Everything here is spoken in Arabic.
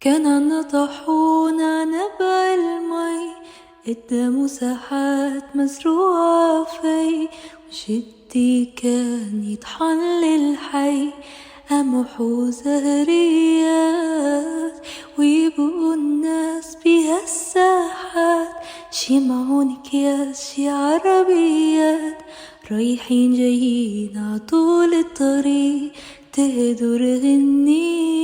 كان عنا طاحونة نبع المي قدامه ساحات مزروعة في، وجدي كان يطحن للحي قمح وزهريات، ويبقوا الناس بهالساحات شي معون اكياس شي عربيات، رايحين جايين عطول الطريق تهدر غنيات،